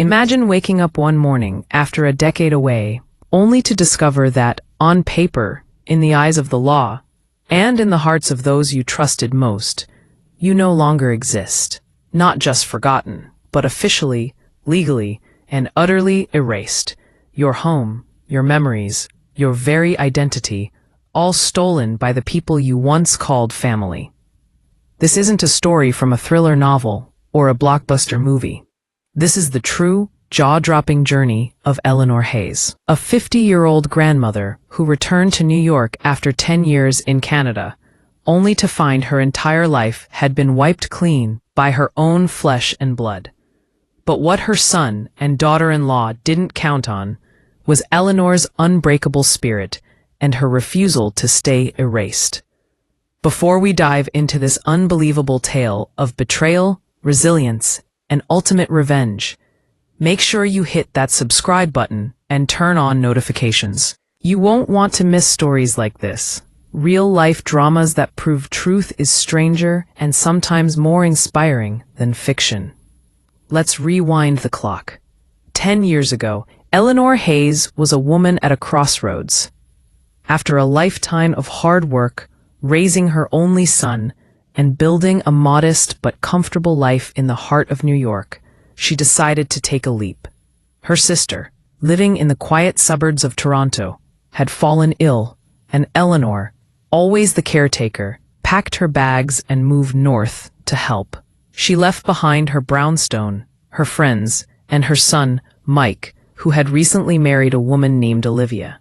Imagine waking up one morning after a decade away, only to discover that, on paper, in the eyes of the law, and in the hearts of those you trusted most, you no longer exist. Not just forgotten, but officially, legally, and utterly erased. Your home, your memories, your very identity, all stolen by the people you once called family. This isn't a story from a thriller novel or a blockbuster movie. This is the true, jaw-dropping journey of Eleanor Hayes, a 50-year-old grandmother who returned to New York after 10 years in Canada, only to find her entire life had been wiped clean by her own flesh and blood. But what her son and daughter-in-law didn't count on was Eleanor's unbreakable spirit and her refusal to stay erased. Before we dive into this unbelievable tale of betrayal, resilience, and ultimate revenge, make sure you hit that subscribe button and turn on notifications. You won't want to miss stories like this. Real-life dramas that prove truth is stranger and sometimes more inspiring than fiction. Let's rewind the clock. 10 years ago, Eleanor Hayes was a woman at a crossroads. After a lifetime of hard work, raising her only son, and building a modest but comfortable life in the heart of New York, she decided to take a leap. Her sister, living in the quiet suburbs of Toronto, had fallen ill, and Eleanor, always the caretaker, packed her bags and moved north to help. She left behind her brownstone, her friends, and her son, Mike, who had recently married a woman named Olivia.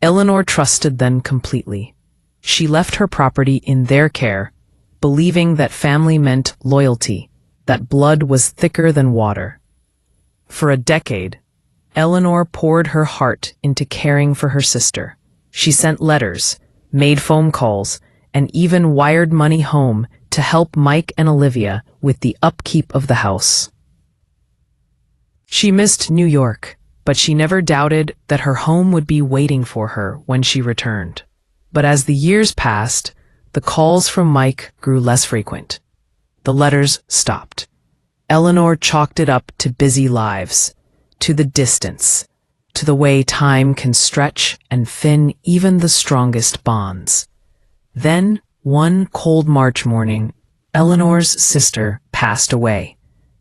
Eleanor trusted them completely. She left her property in their care, believing that family meant loyalty, that blood was thicker than water. For a decade, Eleanor poured her heart into caring for her sister. She sent letters, made phone calls, and even wired money home to help Mike and Olivia with the upkeep of the house. She missed New York, but she never doubted that her home would be waiting for her when she returned. But as the years passed, the calls from Mike grew less frequent. The letters stopped. Eleanor chalked it up to busy lives, to the distance, to the way time can stretch and thin even the strongest bonds. Then, one cold March morning, Eleanor's sister passed away.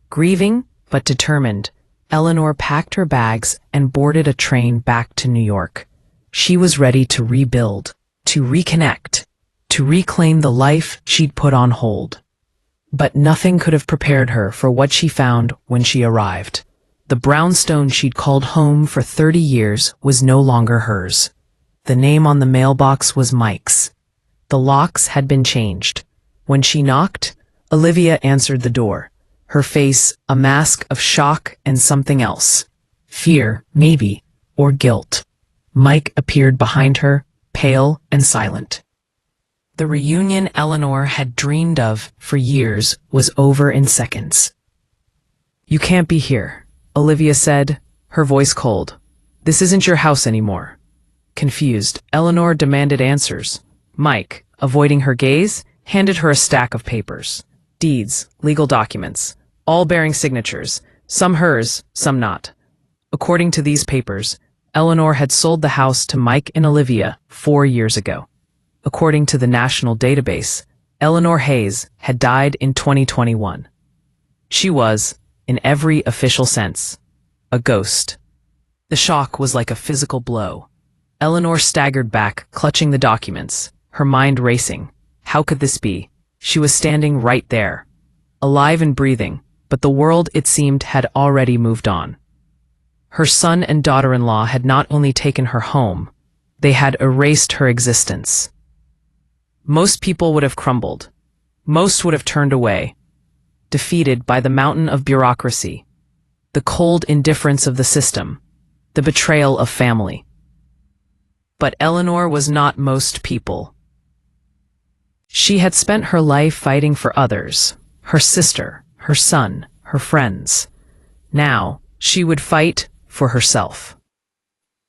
Grieving, but determined, Eleanor packed her bags and boarded a train back to New York. She was ready to rebuild, to reconnect, to reclaim the life she'd put on hold. But nothing could have prepared her for what she found when she arrived. The brownstone she'd called home for 30 years was no longer hers. The name on the mailbox was Mike's. The locks had been changed. When she knocked, Olivia answered the door, her face a mask of shock and something else. Fear, maybe, or guilt. Mike appeared behind her, pale and silent. The reunion Eleanor had dreamed of for years was over in seconds. "You can't be here," Olivia said, her voice cold. "This isn't your house anymore." Confused, Eleanor demanded answers. Mike, avoiding her gaze, handed her a stack of papers. Deeds, legal documents, all bearing signatures, some hers, some not. According to these papers, Eleanor had sold the house to Mike and Olivia 4 years ago. According to the national database, Eleanor Hayes had died in 2021. She was, in every official sense, a ghost. The shock was like a physical blow. Eleanor staggered back, clutching the documents, her mind racing. How could this be? She was standing right there, alive and breathing, but the world, it seemed, had already moved on. Her son and daughter-in-law had not only taken her home, they had erased her existence. Most people would have crumbled. Most would have turned away, defeated by the mountain of bureaucracy, the cold indifference of the system, the betrayal of family. But Eleanor was not most people. She had spent her life fighting for others, her sister, her son, her friends. Now, she would fight for herself.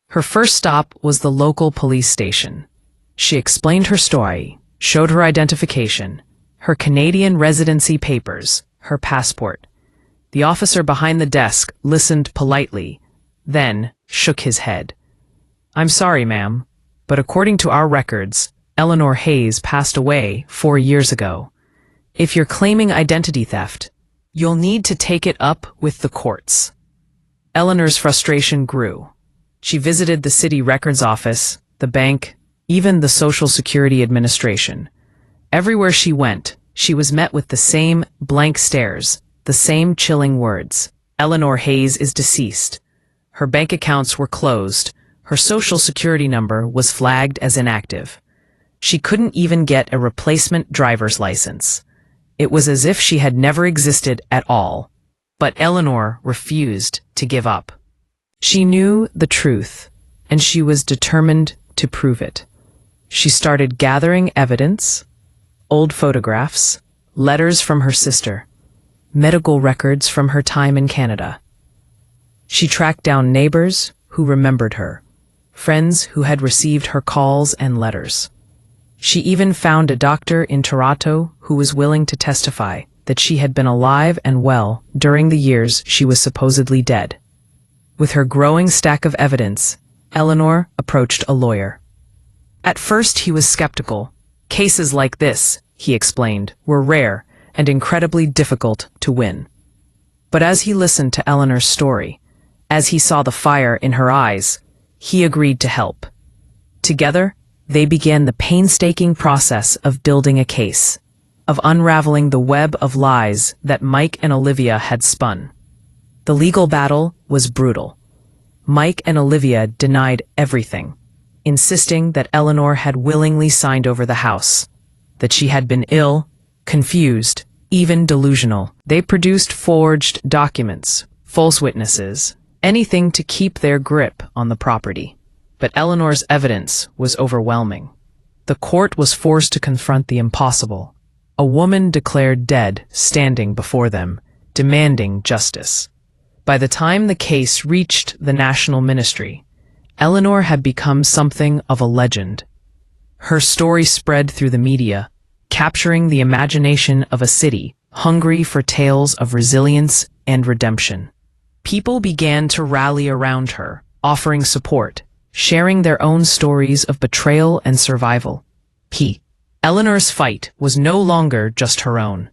Her first stop was the local police station. She explained her story, showed her identification, her Canadian residency papers, her passport. The officer behind the desk listened politely, then shook his head. "I'm sorry, ma'am, but according to our records, Eleanor Hayes passed away 4 years ago. If you're claiming identity theft, you'll need to take it up with the courts." Eleanor's frustration grew. She visited the city records office, the bank, even the Social Security Administration. Everywhere she went, she was met with the same blank stares, the same chilling words. Eleanor Hayes is deceased. Her bank accounts were closed. Her Social Security number was flagged as inactive. She couldn't even get a replacement driver's license. It was as if she had never existed at all. But Eleanor refused to give up. She knew the truth, and she was determined to prove it. She started gathering evidence, old photographs, letters from her sister, medical records from her time in Canada. She tracked down neighbors who remembered her, friends who had received her calls and letters. She even found a doctor in Toronto who was willing to testify that she had been alive and well during the years she was supposedly dead. With her growing stack of evidence, Eleanor approached a lawyer. At first he was skeptical. Cases like this, he explained, were rare and incredibly difficult to win. But as he listened to Eleanor's story, as he saw the fire in her eyes, he agreed to help. Together, they began the painstaking process of building a case, of unraveling the web of lies that Mike and Olivia had spun. The legal battle was brutal. Mike and Olivia denied everything, insisting that Eleanor had willingly signed over the house, that she had been ill, confused, even delusional. They produced forged documents, false witnesses, anything to keep their grip on the property. But Eleanor's evidence was overwhelming. The court was forced to confront the impossible. A woman declared dead standing before them, demanding justice. By the time the case reached the National Ministry, Eleanor had become something of a legend. Her story spread through the media, capturing the imagination of a city hungry for tales of resilience and redemption. People began to rally around her, offering support, sharing their own stories of betrayal and survival. Eleanor's fight was no longer just her own.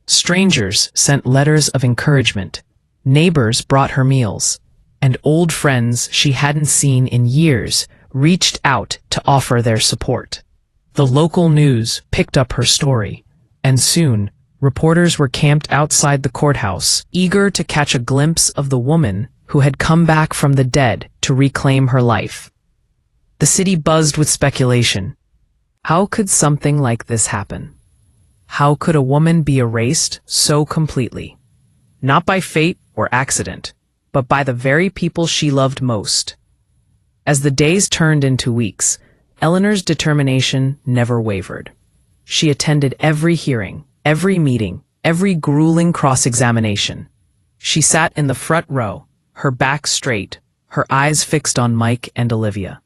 Strangers sent letters of encouragement, neighbors brought her meals, and old friends she hadn't seen in years reached out to offer their support. The local news picked up her story, and soon, reporters were camped outside the courthouse, eager to catch a glimpse of the woman who had come back from the dead to reclaim her life. The city buzzed with speculation. How could something like this happen? How could a woman be erased so completely? Not by fate or accident, but by the very people she loved most. As the days turned into weeks, Eleanor's determination never wavered. She attended every hearing, every meeting, every grueling cross-examination. She sat in the front row, her back straight, her eyes fixed on Mike and Olivia.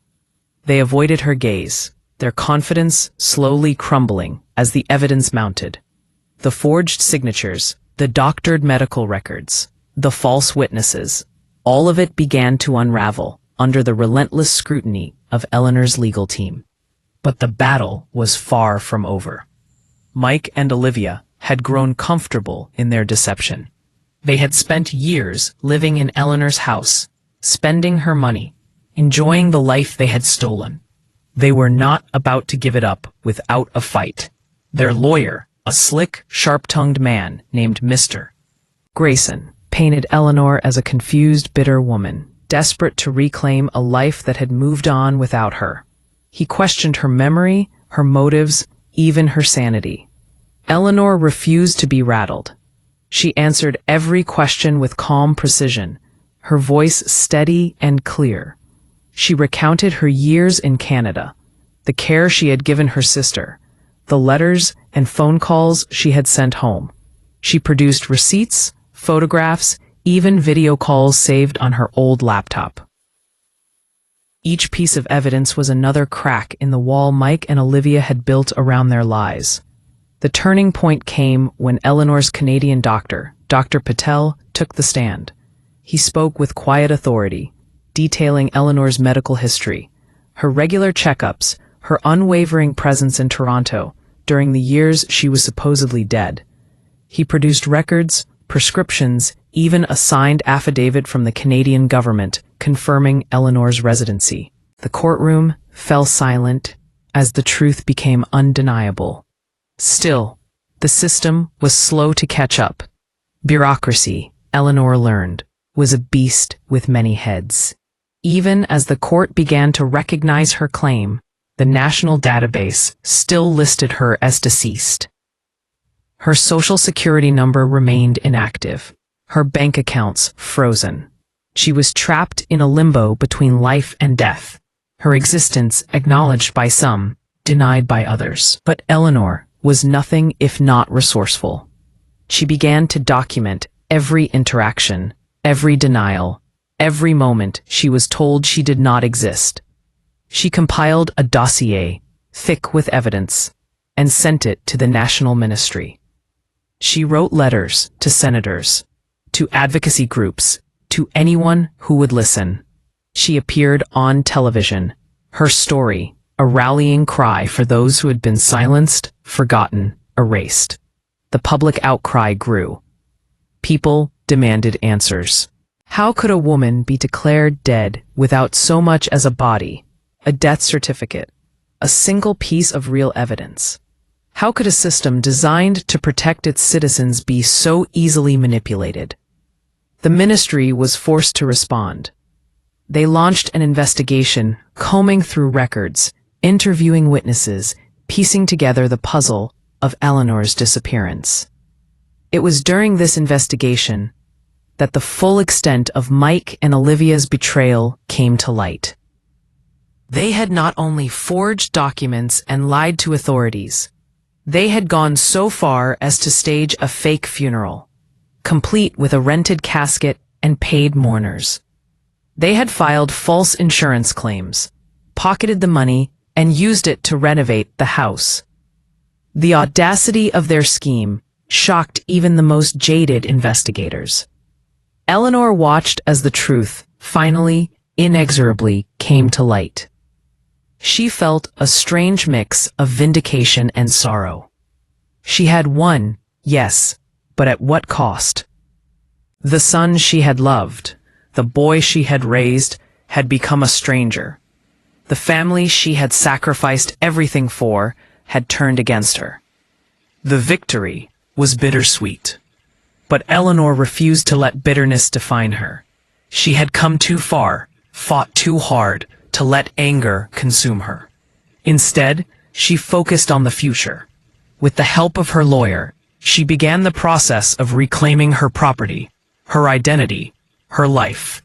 They avoided her gaze, their confidence slowly crumbling as the evidence mounted. The forged signatures, the doctored medical records, the false witnesses, all of it began to unravel under the relentless scrutiny of Eleanor's legal team. But the battle was far from over. Mike and Olivia had grown comfortable in their deception. They had spent years living in Eleanor's house, spending her money, enjoying the life they had stolen. They were not about to give it up without a fight. Their lawyer, a slick, sharp-tongued man named Mr. Grayson, painted Eleanor as a confused, bitter woman, desperate to reclaim a life that had moved on without her. He questioned her memory, her motives, even her sanity. Eleanor refused to be rattled. She answered every question with calm precision, her voice steady and clear. She recounted her years in Canada, the care she had given her sister, the letters and phone calls she had sent home. She produced receipts, photographs, even video calls saved on her old laptop. Each piece of evidence was another crack in the wall Mike and Olivia had built around their lies. The turning point came when Eleanor's Canadian doctor, Dr. Patel took the stand. He spoke with quiet authority, detailing Eleanor's medical history, her regular checkups, her unwavering presence in Toronto during the years she was supposedly dead. He produced records, prescriptions, even a signed affidavit from the Canadian government confirming Eleanor's residency. The courtroom fell silent as the truth became undeniable. Still, the system was slow to catch up. Bureaucracy, Eleanor learned, was a beast with many heads. Even as the court began to recognize her claim, the national database still listed her as deceased. Her social security number remained inactive, her bank accounts frozen. She was trapped in a limbo between life and death, her existence acknowledged by some, denied by others. But Eleanor was nothing if not resourceful. She began to document every interaction, every denial, every moment she was told she did not exist. She compiled a dossier, thick with evidence, and sent it to the National Ministry. She wrote letters to senators, to advocacy groups, to anyone who would listen. She appeared on television, her story a rallying cry for those who had been silenced, forgotten, erased. The public outcry grew. People demanded answers. How could a woman be declared dead without so much as a body, a death certificate, a single piece of real evidence? How could a system designed to protect its citizens be so easily manipulated? The ministry was forced to respond. They launched an investigation, combing through records, interviewing witnesses, piecing together the puzzle of Eleanor's disappearance. It was during this investigation that the full extent of Mike and Olivia's betrayal came to light. They had not only forged documents and lied to authorities, they had gone so far as to stage a fake funeral, complete with a rented casket and paid mourners. They had filed false insurance claims, pocketed the money, and used it to renovate the house. The audacity of their scheme shocked even the most jaded investigators. Eleanor watched as the truth, finally, inexorably, came to light. She felt a strange mix of vindication and sorrow. She had won, yes, but at what cost? The son she had loved, the boy she had raised, had become a stranger. The family she had sacrificed everything for had turned against her. The victory was bittersweet. But Eleanor refused to let bitterness define her. She had come too far, fought too hard, to let anger consume her. Instead, she focused on the future. With the help of her lawyer, she began the process of reclaiming her property, her identity, her life.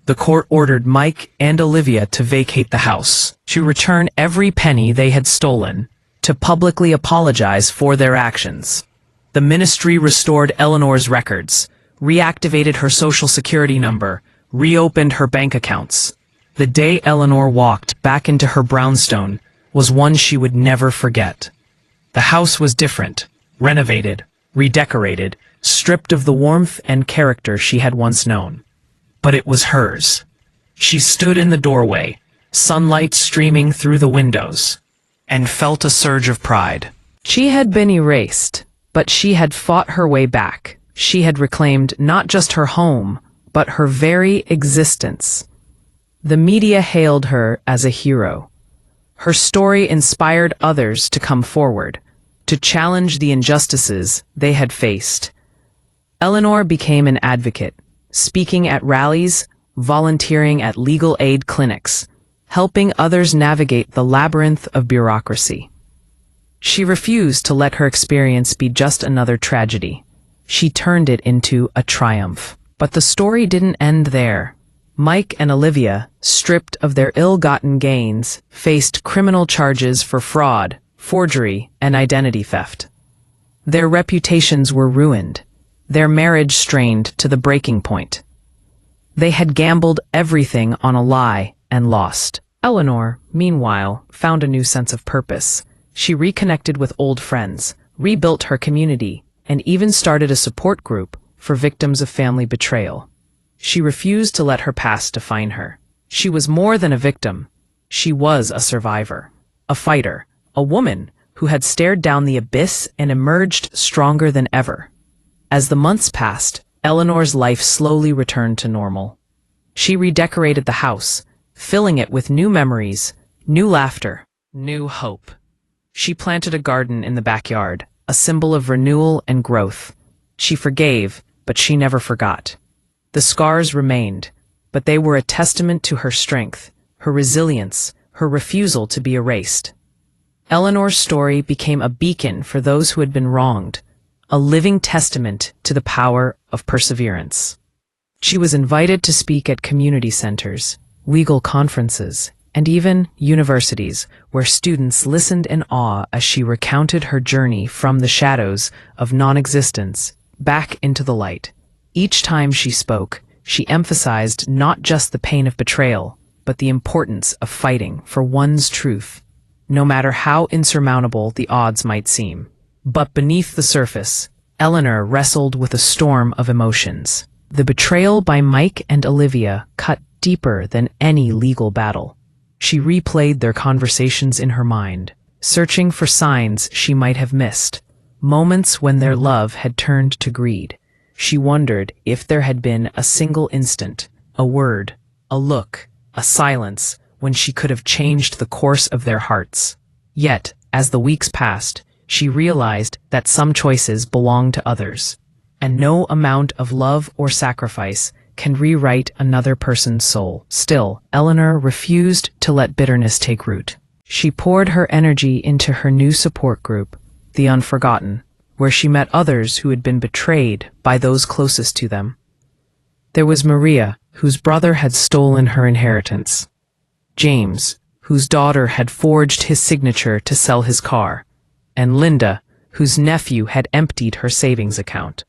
The court ordered Mike and Olivia to vacate the house, to return every penny they had stolen, to publicly apologize for their actions. The ministry restored Eleanor's records, reactivated her social security number, reopened her bank accounts. The day Eleanor walked back into her brownstone was one she would never forget. The house was different, renovated, redecorated, stripped of the warmth and character she had once known. But it was hers. She stood in the doorway, sunlight streaming through the windows, and felt a surge of pride. She had been erased, but she had fought her way back. She had reclaimed not just her home, but her very existence. The media hailed her as a hero. Her story inspired others to come forward, to challenge the injustices they had faced. Eleanor became an advocate, speaking at rallies, volunteering at legal aid clinics, helping others navigate the labyrinth of bureaucracy. She refused to let her experience be just another tragedy. She turned it into a triumph. But the story didn't end there. Mike and Olivia, stripped of their ill-gotten gains, faced criminal charges for fraud, forgery, and identity theft. Their reputations were ruined, their marriage strained to the breaking point. They had gambled everything on a lie and lost. Eleanor, meanwhile, found a new sense of purpose. She reconnected with old friends, rebuilt her community, and even started a support group for victims of family betrayal. She refused to let her past define her. She was more than a victim. She was a survivor, a fighter, a woman who had stared down the abyss and emerged stronger than ever. As the months passed, Eleanor's life slowly returned to normal. She redecorated the house, filling it with new memories, new laughter, new hope. She planted a garden in the backyard, a symbol of renewal and growth. She forgave, but she never forgot. The scars remained, but they were a testament to her strength, her resilience, her refusal to be erased. Eleanor's story became a beacon for those who had been wronged, a living testament to the power of perseverance. She was invited to speak at community centers, legal conferences, and even universities, where students listened in awe as she recounted her journey from the shadows of non-existence back into the light. Each time she spoke, she emphasized not just the pain of betrayal, but the importance of fighting for one's truth, no matter how insurmountable the odds might seem. But beneath the surface, Eleanor wrestled with a storm of emotions. The betrayal by Mike and Olivia cut deeper than any legal battle. She replayed their conversations in her mind, searching for signs she might have missed, moments when their love had turned to greed. She wondered if there had been a single instant, a word, a look, a silence, when she could have changed the course of their hearts. Yet, as the weeks passed, she realized that some choices belong to others, and no amount of love or sacrifice can rewrite another person's soul. Still, Eleanor refused to let bitterness take root. She poured her energy into her new support group, The Unforgotten, where she met others who had been betrayed by those closest to them. There was Maria, whose brother had stolen her inheritance; James, whose daughter had forged his signature to sell his car; and Linda, whose nephew had emptied her savings account.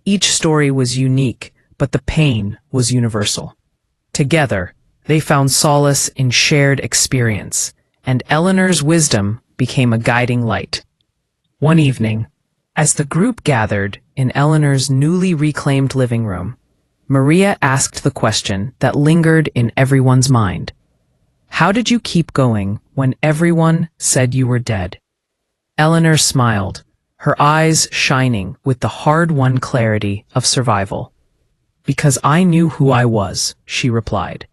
Each story was unique, but the pain was universal. Together, they found solace in shared experience, and Eleanor's wisdom became a guiding light. One evening, as the group gathered in Eleanor's newly reclaimed living room, Maria asked the question that lingered in everyone's mind. How did you keep going when everyone said you were dead? Eleanor smiled, her eyes shining with the hard-won clarity of survival. Because I knew who I was, she replied,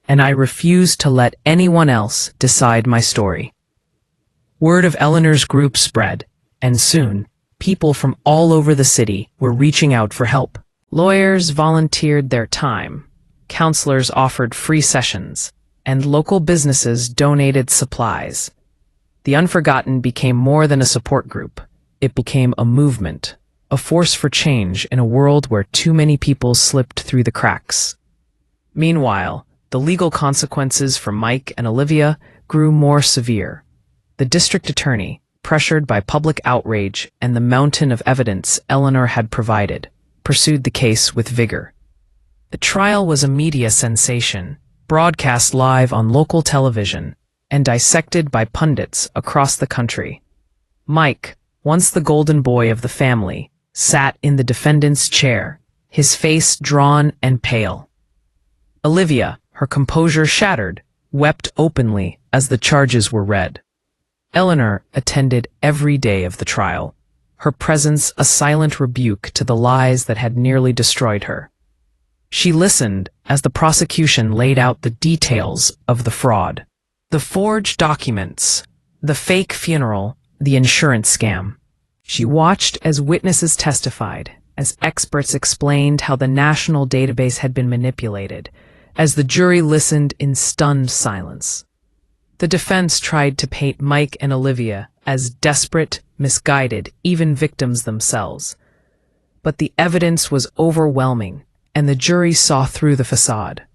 and I refused to let anyone else decide my story. Word of Eleanor's group spread, and soon, people from all over the city were reaching out for help. Lawyers volunteered their time, counselors offered free sessions, and local businesses donated supplies. The Unforgotten became more than a support group. It became a movement, a force for change in a world where too many people slipped through the cracks. Meanwhile, the legal consequences for Mike and Olivia grew more severe. The district attorney, pressured by public outrage and the mountain of evidence Eleanor had provided, pursued the case with vigor. The trial was a media sensation, broadcast live on local television, and dissected by pundits across the country. Mike, once the golden boy of the family, sat in the defendant's chair, his face drawn and pale. Olivia, her composure shattered, wept openly as the charges were read. Eleanor attended every day of the trial, her presence a silent rebuke to the lies that had nearly destroyed her. She listened as the prosecution laid out the details of the fraud, the forged documents, the fake funeral, the insurance scam. She watched as witnesses testified, as experts explained how the national database had been manipulated, as the jury listened in stunned silence. The defense tried to paint Mike and Olivia as desperate, misguided, even victims themselves. But the evidence was overwhelming, and the jury saw through the facade.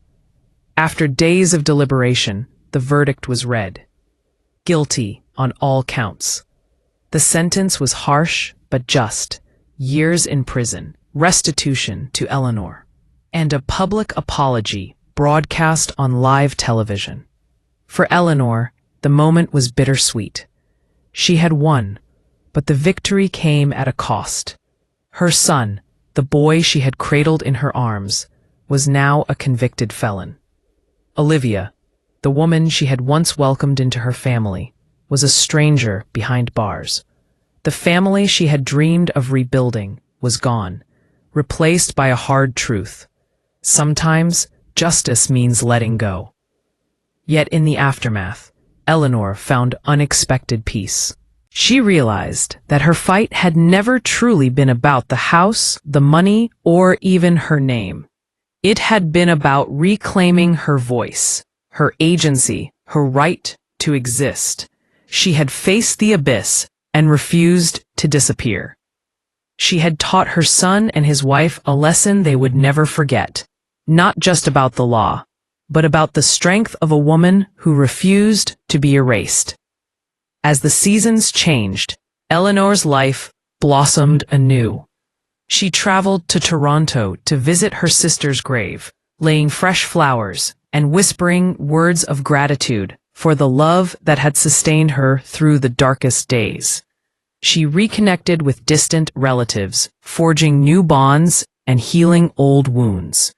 After days of deliberation, the verdict was read. Guilty on all counts. The sentence was harsh but just: years in prison, restitution to Eleanor, and a public apology broadcast on live television. For Eleanor, the moment was bittersweet. She had won, but the victory came at a cost. Her son, The boy she had cradled in her arms was now a convicted felon. Olivia, the woman she had once welcomed into her family, was a stranger behind bars. The family she had dreamed of rebuilding was gone, replaced by a hard truth. Sometimes justice means letting go. Yet in the aftermath, Eleanor found unexpected peace. She realized that her fight had never truly been about the house, the money, or even her name. It had been about reclaiming her voice, her agency, her right to exist. She had faced the abyss and refused to disappear. She had taught her son and his wife a lesson they would never forget, not just about the law, but about the strength of a woman who refused to be erased. As the seasons changed, Eleanor's life blossomed anew. She traveled to Toronto to visit her sister's grave, laying fresh flowers and whispering words of gratitude for the love that had sustained her through the darkest days. She reconnected with distant relatives, forging new bonds and healing old wounds.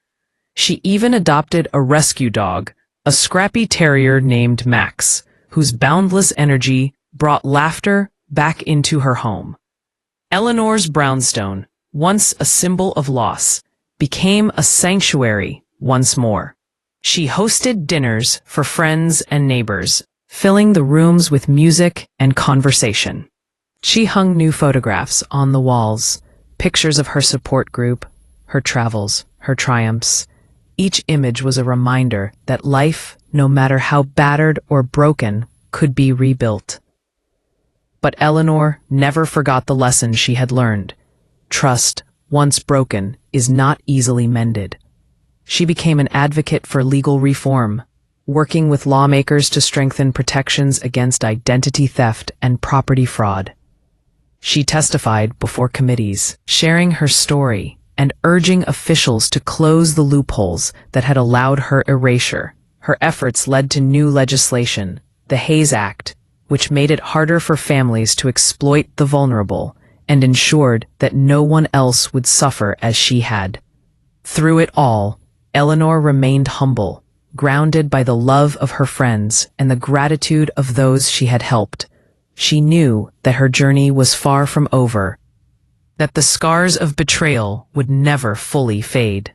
She even adopted a rescue dog, a scrappy terrier named Max, whose boundless energy brought laughter back into her home. Eleanor's brownstone, once a symbol of loss, became a sanctuary once more. She hosted dinners for friends and neighbors, filling the rooms with music and conversation. She hung new photographs on the walls, pictures of her support group, her travels, her triumphs. Each image was a reminder that life, no matter how battered or broken, could be rebuilt. But Eleanor never forgot the lesson she had learned. Trust, once broken, is not easily mended. She became an advocate for legal reform, working with lawmakers to strengthen protections against identity theft and property fraud. She testified before committees, sharing her story and urging officials to close the loopholes that had allowed her erasure. Her efforts led to new legislation, the Hayes Act, which made it harder for families to exploit the vulnerable and ensured that no one else would suffer as she had. Through it all, Eleanor remained humble, grounded by the love of her friends and the gratitude of those she had helped. She knew that her journey was far from over, that the scars of betrayal would never fully fade.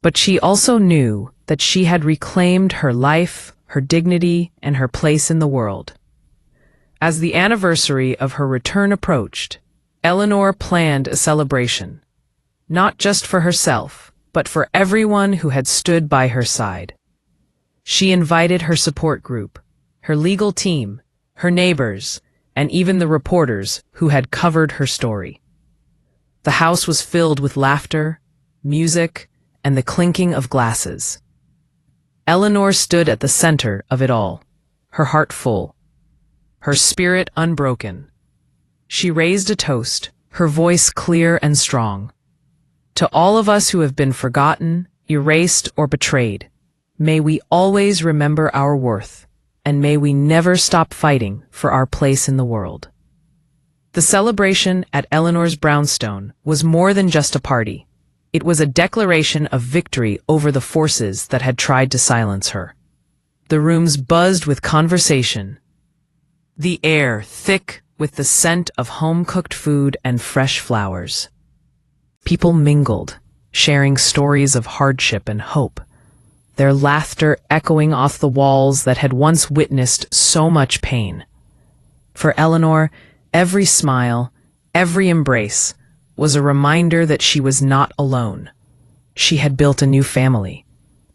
But she also knew that she had reclaimed her life, her dignity, and her place in the world. As the anniversary of her return approached, Eleanor planned a celebration, not just for herself, but for everyone who had stood by her side. She invited her support group, her legal team, her neighbors, and even the reporters who had covered her story. The house was filled with laughter, music, and the clinking of glasses. Eleanor stood at the center of it all, her heart full, her spirit unbroken. She raised a toast, her voice clear and strong. To all of us who have been forgotten, erased, or betrayed, may we always remember our worth, and may we never stop fighting for our place in the world. The celebration at Eleanor's brownstone was more than just a party. It was a declaration of victory over the forces that had tried to silence her. The rooms buzzed with conversation, the air thick with the scent of home-cooked food and fresh flowers. People mingled, sharing stories of hardship and hope, their laughter echoing off the walls that had once witnessed so much pain. For Eleanor, every smile, every embrace, was a reminder that she was not alone. She had built a new family,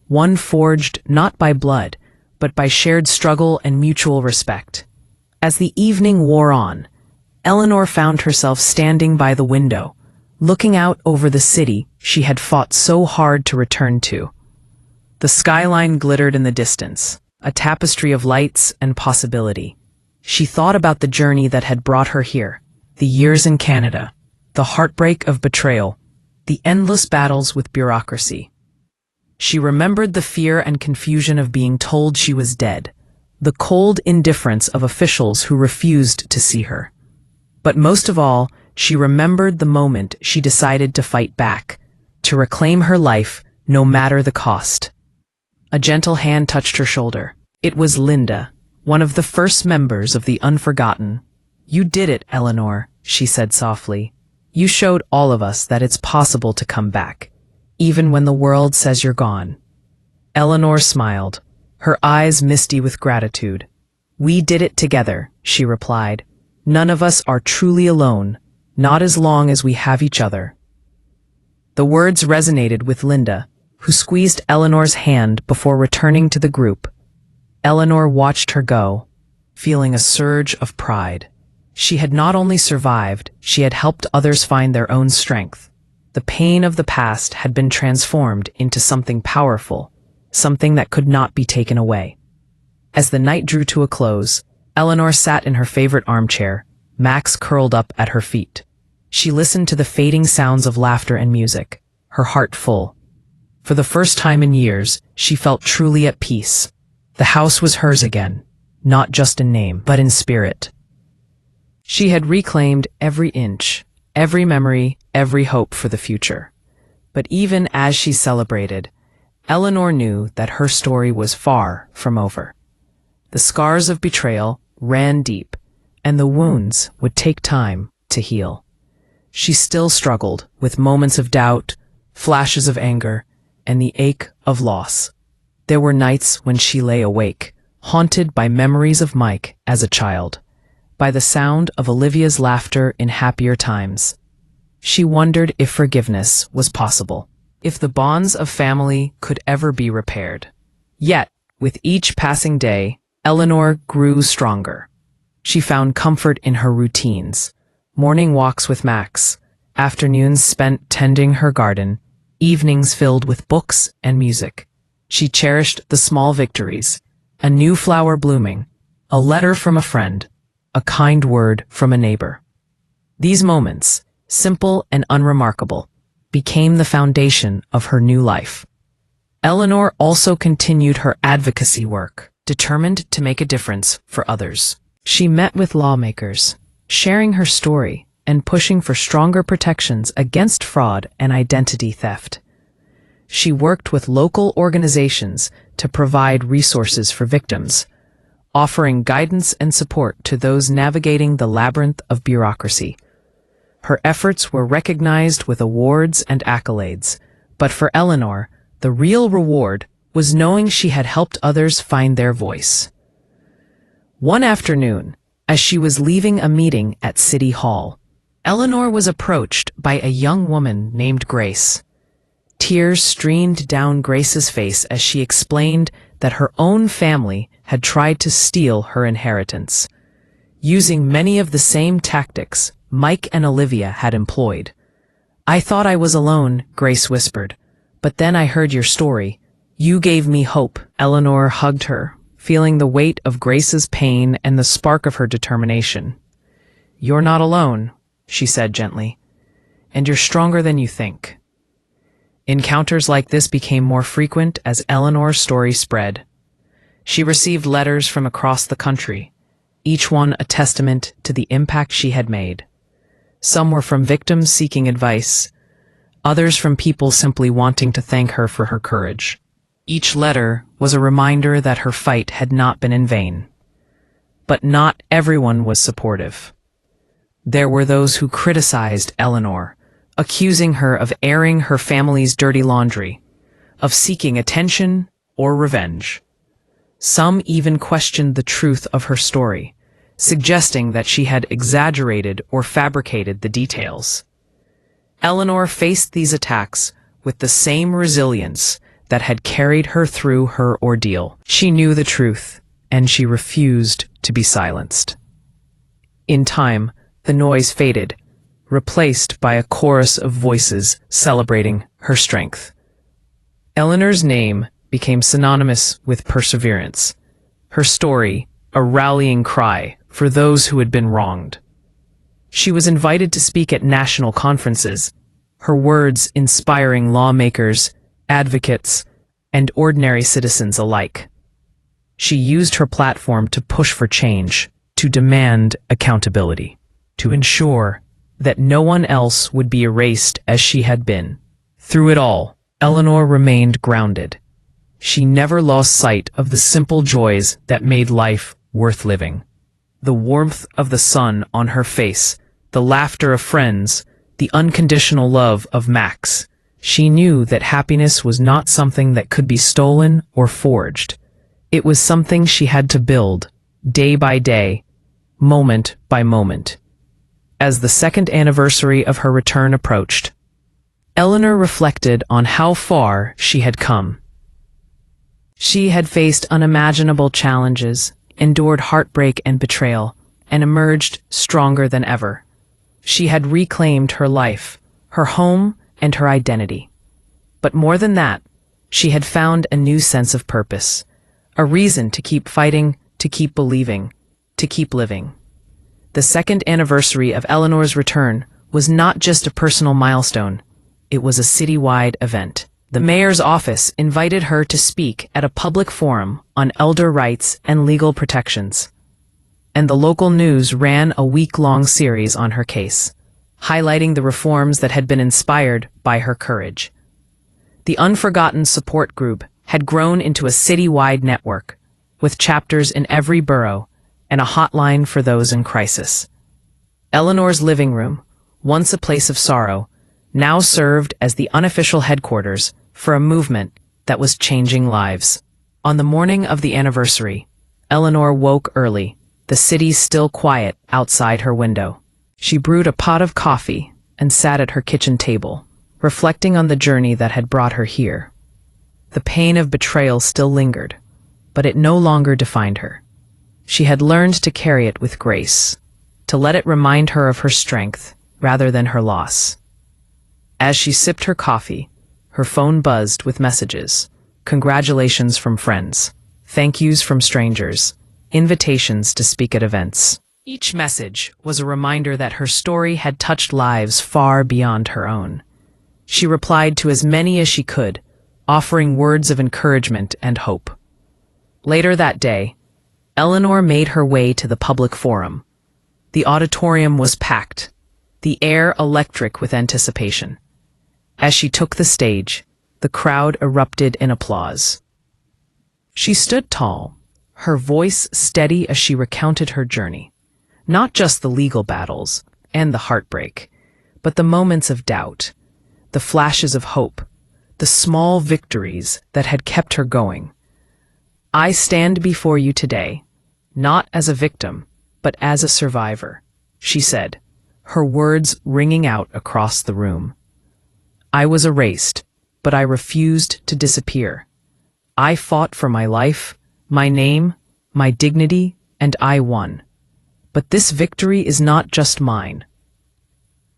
one forged not by blood, but by shared struggle and mutual respect. As the evening wore on, Eleanor found herself standing by the window, looking out over the city she had fought so hard to return to. The skyline glittered in the distance, a tapestry of lights and possibility. She thought about the journey that had brought her here, the years in Canada, the heartbreak of betrayal, the endless battles with bureaucracy. She remembered the fear and confusion of being told she was dead, the cold indifference of officials who refused to see her. But most of all, She remembered the moment she decided to fight back, to reclaim her life no matter the cost. A gentle hand touched her shoulder. It was Linda, one of the first members of the Unforgotten. "You did it, Eleanor," she said softly. "You showed all of us that it's possible to come back, even when the world says you're gone." Eleanor smiled, her eyes misty with gratitude. "We did it together," she replied. "None of us are truly alone, not as long as we have each other." The words resonated with Linda, who squeezed Eleanor's hand before returning to the group. Eleanor watched her go, feeling a surge of pride. She had not only survived, she had helped others find their own strength. The pain of the past had been transformed into something powerful, something that could not be taken away. As the night drew to a close, Eleanor sat in her favorite armchair, Max curled up at her feet. She listened to the fading sounds of laughter and music, her heart full. For the first time in years, she felt truly at peace. The house was hers again, not just in name, but in spirit. She had reclaimed every inch, every memory, every hope for the future. But even as she celebrated, Eleanor knew that her story was far from over. The scars of betrayal ran deep, and the wounds would take time to heal. She still struggled with moments of doubt, flashes of anger, and the ache of loss. There were nights when she lay awake, haunted by memories of Mike as a child, by the sound of Olivia's laughter in happier times. She wondered if forgiveness was possible, if the bonds of family could ever be repaired. Yet, with each passing day, Eleanor grew stronger. She found comfort in her routines, morning walks with Max, afternoons spent tending her garden, evenings filled with books and music. She cherished the small victories, a new flower blooming, a letter from a friend, a kind word from a neighbor. These moments, simple and unremarkable, became the foundation of her new life. Eleanor also continued her advocacy work, determined to make a difference for others. She met with lawmakers, sharing her story and pushing for stronger protections against fraud and identity theft. She worked with local organizations to provide resources for victims, offering guidance and support to those navigating the labyrinth of bureaucracy. Her efforts were recognized with awards and accolades, but for Eleanor, the real reward was knowing she had helped others find their voice. One afternoon, as she was leaving a meeting at City Hall, Eleanor was approached by a young woman named Grace. Tears streamed down Grace's face as she explained that her own family had tried to steal her inheritance, using many of the same tactics Mike and Olivia had employed. "I thought I was alone," Grace whispered, "but then I heard your story. You gave me hope." Eleanor hugged her, feeling the weight of Grace's pain and the spark of her determination. "You're not alone," she said gently, "and you're stronger than you think." Encounters like this became more frequent as Eleanor's story spread. She received letters from across the country, each one a testament to the impact she had made. Some were from victims seeking advice, others from people simply wanting to thank her for her courage. Each letter was a reminder that her fight had not been in vain. But not everyone was supportive. There were those who criticized Eleanor, accusing her of airing her family's dirty laundry, of seeking attention or revenge. Some even questioned the truth of her story, suggesting that she had exaggerated or fabricated the details. Eleanor faced these attacks with the same resilience that had carried her through her ordeal. She knew the truth, and she refused to be silenced. In time, the noise faded, replaced by a chorus of voices celebrating her strength. Eleanor's name became synonymous with perseverance, her story a rallying cry for those who had been wronged. She was invited to speak at national conferences, her words inspiring lawmakers, advocates, and ordinary citizens alike. She used her platform to push for change, to demand accountability, to ensure that no one else would be erased as she had been. Through it all, Eleanor remained grounded. She never lost sight of the simple joys that made life worth living. The warmth of the sun on her face, the laughter of friends, the unconditional love of Max. She knew that happiness was not something that could be stolen or forged. It was something she had to build, day by day, moment by moment. As the second anniversary of her return approached, Eleanor reflected on how far she had come. She had faced unimaginable challenges, endured heartbreak and betrayal, and emerged stronger than ever. She had reclaimed her life, her home, and her identity. But more than that, she had found a new sense of purpose, a reason to keep fighting, to keep believing, to keep living. The second anniversary of Eleanor's return was not just a personal milestone, it was a citywide event. The mayor's office invited her to speak at a public forum on elder rights and legal protections. And the local news ran a week-long series on her case, highlighting the reforms that had been inspired by her courage. The Unforgotten Support Group had grown into a citywide network, with chapters in every borough and a hotline for those in crisis. Eleanor's living room, once a place of sorrow, now served as the unofficial headquarters for a movement that was changing lives. On the morning of the anniversary, Eleanor woke early, the city still quiet outside her window. She brewed a pot of coffee and sat at her kitchen table, reflecting on the journey that had brought her here. The pain of betrayal still lingered, but it no longer defined her. She had learned to carry it with grace, to let it remind her of her strength rather than her loss. As she sipped her coffee, her phone buzzed with messages, congratulations from friends, thank yous from strangers, invitations to speak at events. Each message was a reminder that her story had touched lives far beyond her own. She replied to as many as she could, offering words of encouragement and hope. Later that day, Eleanor made her way to the public forum. The auditorium was packed, the air electric with anticipation. As she took the stage, the crowd erupted in applause. She stood tall, her voice steady as she recounted her journey. Not just the legal battles and the heartbreak, but the moments of doubt, the flashes of hope, the small victories that had kept her going. I stand before you today, not as a victim, but as a survivor, she said, her words ringing out across the room. I was erased, but I refused to disappear. I fought for my life, my name, my dignity, and I won. But this victory is not just mine.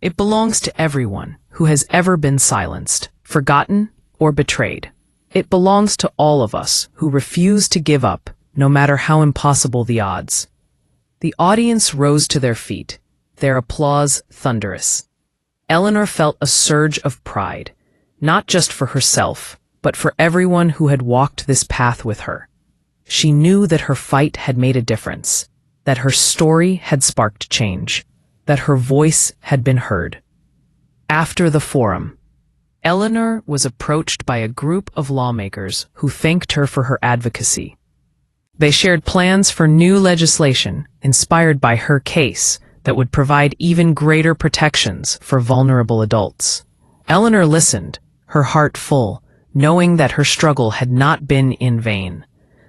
It belongs to everyone who has ever been silenced, forgotten, or betrayed. It belongs to all of us who refuse to give up, no matter how impossible the odds. The audience rose to their feet, their applause thunderous. Eleanor felt a surge of pride, not just for herself, but for everyone who had walked this path with her. She knew that her fight had made a difference, that her story had sparked change, that her voice had been heard. After the forum, Eleanor was approached by a group of lawmakers who thanked her for her advocacy. They shared plans for new legislation inspired by her case that would provide even greater protections for vulnerable adults. Eleanor listened, her heart full, knowing that her struggle had not been in vain.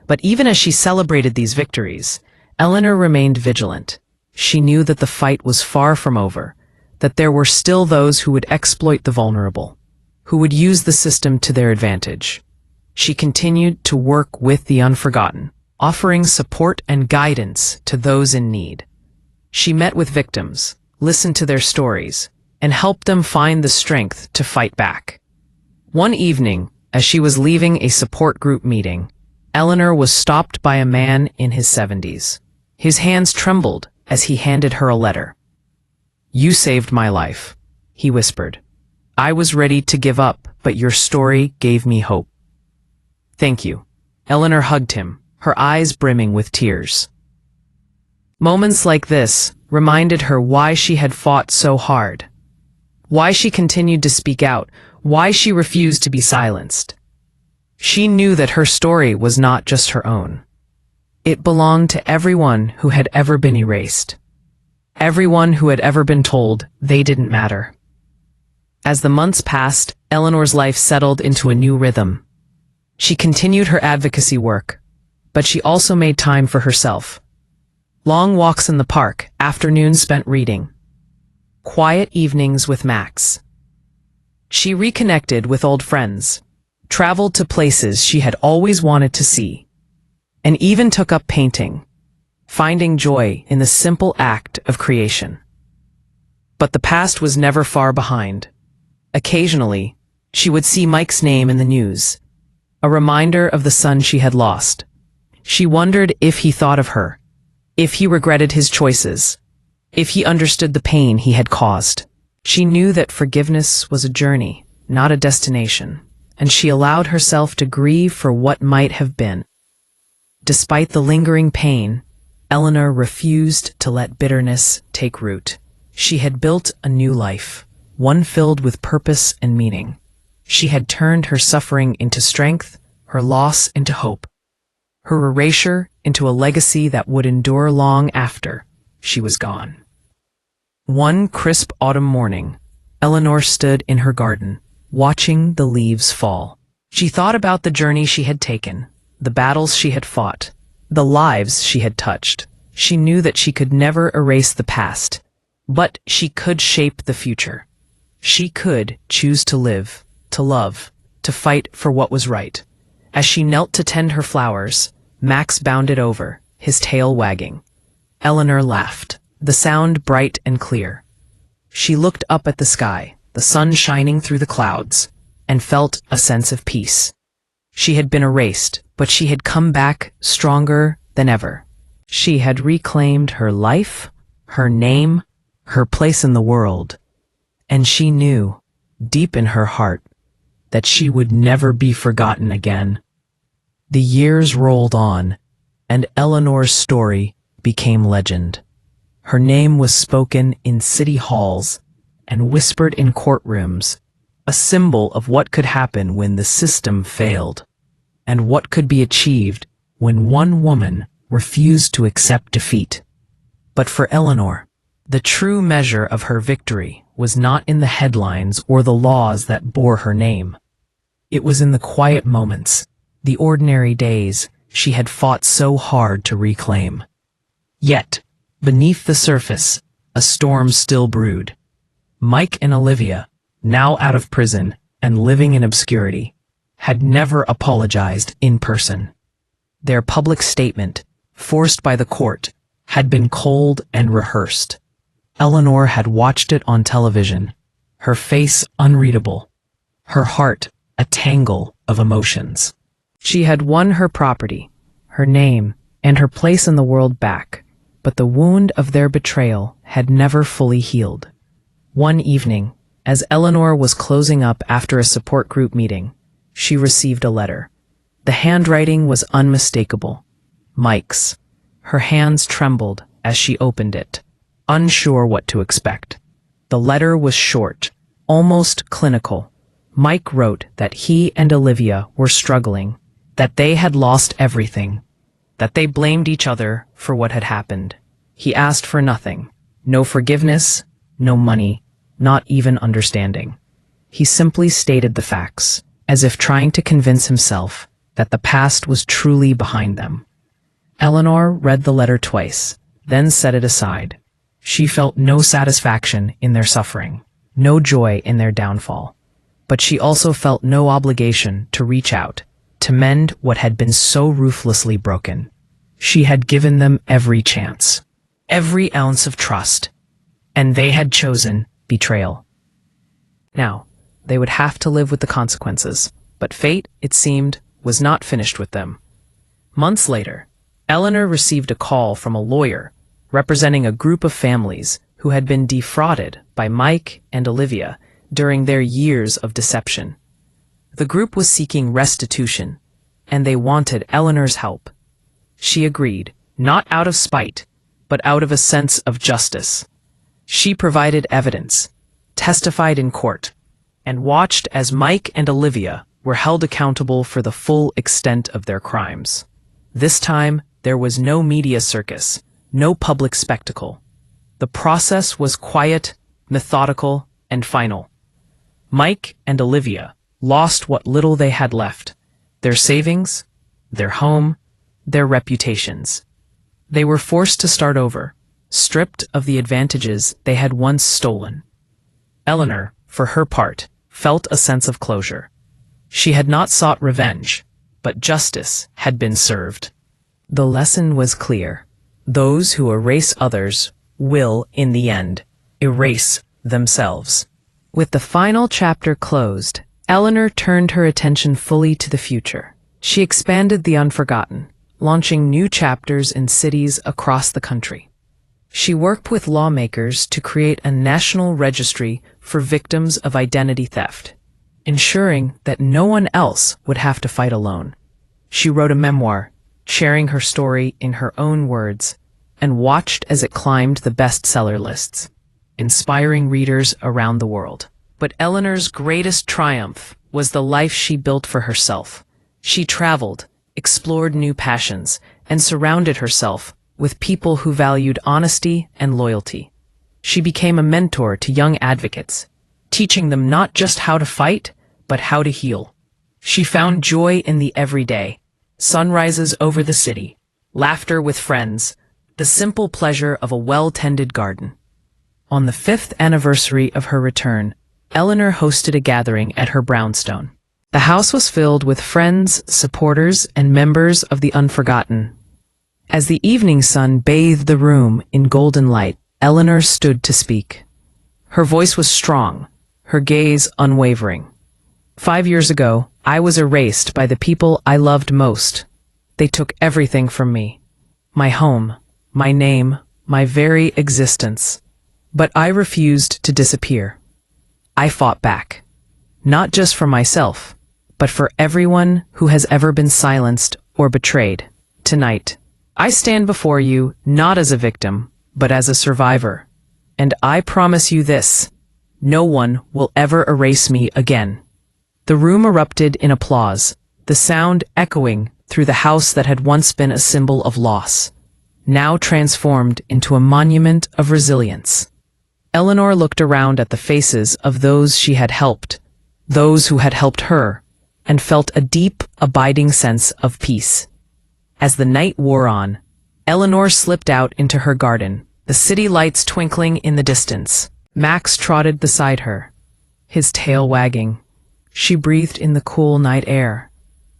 But even as she celebrated these victories, Eleanor remained vigilant. She knew that the fight was far from over, that there were still those who would exploit the vulnerable, who would use the system to their advantage. She continued to work with the unforgotten, offering support and guidance to those in need. She met with victims, listened to their stories, and helped them find the strength to fight back. One evening, as she was leaving a support group meeting, Eleanor was stopped by a man in his 70s. His hands trembled as he handed her a letter. "You saved my life," he whispered. "I was ready to give up, but your story gave me hope." "Thank you." Eleanor hugged him, her eyes brimming with tears. Moments like this reminded her why she had fought so hard, why she continued to speak out, why she refused to be silenced. She knew that her story was not just her own. It belonged to everyone who had ever been erased, everyone who had ever been told they didn't matter. As the months passed, Eleanor's life settled into a new rhythm. She continued her advocacy work, but she also made time for herself. Long walks in the park, afternoons spent reading, quiet evenings with Max. She reconnected with old friends, traveled to places she had always wanted to see, and even took up painting, finding joy in the simple act of creation. But the past was never far behind. Occasionally, she would see Mike's name in the news, a reminder of the son she had lost. She wondered if he thought of her, if he regretted his choices, if he understood the pain he had caused. She knew that forgiveness was a journey, not a destination, and she allowed herself to grieve for what might have been. Despite the lingering pain, Eleanor refused to let bitterness take root. She had built a new life, one filled with purpose and meaning. She had turned her suffering into strength, her loss into hope, her erasure into a legacy that would endure long after she was gone. One crisp autumn morning, Eleanor stood in her garden, watching the leaves fall. She thought about the journey she had taken, the battles she had fought, the lives she had touched. She knew that she could never erase the past, but she could shape the future. She could choose to live, to love, to fight for what was right. As she knelt to tend her flowers, Max bounded over, his tail wagging. Eleanor laughed, the sound bright and clear. She looked up at the sky, the sun shining through the clouds, and felt a sense of peace. She had been erased, but she had come back stronger than ever. She had reclaimed her life, her name, her place in the world, and she knew, deep in her heart, that she would never be forgotten again. The years rolled on, and Eleanor's story became legend. Her name was spoken in city halls and whispered in courtrooms, a symbol of what could happen when the system failed, and what could be achieved when one woman refused to accept defeat. But for Eleanor, the true measure of her victory was not in the headlines or the laws that bore her name. It was in the quiet moments, the ordinary days she had fought so hard to reclaim. Yet, beneath the surface, a storm still brewed. Mike and Olivia, now out of prison and living in obscurity, had never apologized in person. Their public statement, forced by the court, had been cold and rehearsed. Eleanor had watched it on television, her face unreadable, her heart a tangle of emotions. She had won her property, her name, and her place in the world back, but the wound of their betrayal had never fully healed. One evening, as Eleanor was closing up after a support group meeting, she received a letter. The handwriting was unmistakable. Mike's. Her hands trembled as she opened it, unsure what to expect. The letter was short, almost clinical. Mike wrote that he and Olivia were struggling, that they had lost everything, that they blamed each other for what had happened. He asked for nothing, no forgiveness, no money, not even understanding. He simply stated the facts, as if trying to convince himself that the past was truly behind them. Eleanor read the letter twice, then set it aside. She felt no satisfaction in their suffering, no joy in their downfall. But she also felt no obligation to reach out, to mend what had been so ruthlessly broken. She had given them every chance, every ounce of trust, and they had chosen betrayal. Now, they would have to live with the consequences, but fate, it seemed, was not finished with them. Months later, Eleanor received a call from a lawyer representing a group of families who had been defrauded by Mike and Olivia during their years of deception. The group was seeking restitution, and they wanted Eleanor's help. She agreed, not out of spite, but out of a sense of justice. She provided evidence, testified in court, and watched as Mike and Olivia were held accountable for the full extent of their crimes. This time, there was no media circus, no public spectacle. The process was quiet, methodical, and final. Mike and Olivia lost what little they had left: their savings, their home, their reputations. They were forced to start over, stripped of the advantages they had once stolen. Eleanor, for her part, felt a sense of closure. She had not sought revenge, but justice had been served. The lesson was clear. Those who erase others will, in the end, erase themselves. With the final chapter closed, Eleanor turned her attention fully to the future. She expanded the unforgotten, launching new chapters in cities across the country. She worked with lawmakers to create a national registry for victims of identity theft, ensuring that no one else would have to fight alone. She wrote a memoir, sharing her story in her own words, and watched as it climbed the bestseller lists, inspiring readers around the world. But Eleanor's greatest triumph was the life she built for herself. She traveled, explored new passions, and surrounded herself with people who valued honesty and loyalty. She became a mentor to young advocates, teaching them not just how to fight, but how to heal. She found joy in the everyday: sunrises over the city, laughter with friends, the simple pleasure of a well-tended garden. On the 5th anniversary of her return, Eleanor hosted a gathering at her brownstone. The house was filled with friends, supporters, and members of the Unforgotten. As the evening sun bathed the room in golden light, Eleanor stood to speak. Her voice was strong, her gaze unwavering. 5 years ago, I was erased by the people I loved most. They took everything from me: my home, my name, my very existence. But I refused to disappear. I fought back, not just for myself, but for everyone who has ever been silenced or betrayed. Tonight, I stand before you not as a victim, but as a survivor. And I promise you this: no one will ever erase me again. The room erupted in applause, the sound echoing through the house that had once been a symbol of loss, now transformed into a monument of resilience. Eleanor looked around at the faces of those she had helped, those who had helped her, and felt a deep, abiding sense of peace. As the night wore on, Eleanor slipped out into her garden, the city lights twinkling in the distance. Max trotted beside her, his tail wagging. She breathed in the cool night air,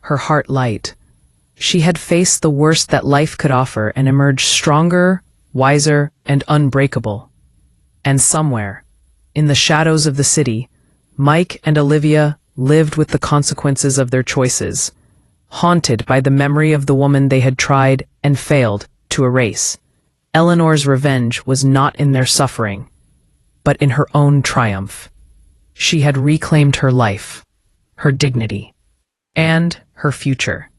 her heart light. She had faced the worst that life could offer and emerged stronger, wiser, and unbreakable. And somewhere, in the shadows of the city, Mike and Olivia lived with the consequences of their choices, haunted by the memory of the woman they had tried and failed to erase. Eleanor's revenge was not in their suffering, but in her own triumph. She had reclaimed her life, her dignity, and her future.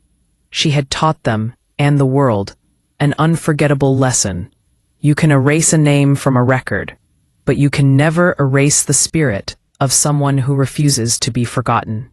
She had taught them, and the world, an unforgettable lesson. You can erase a name from a record, but you can never erase the spirit of someone who refuses to be forgotten.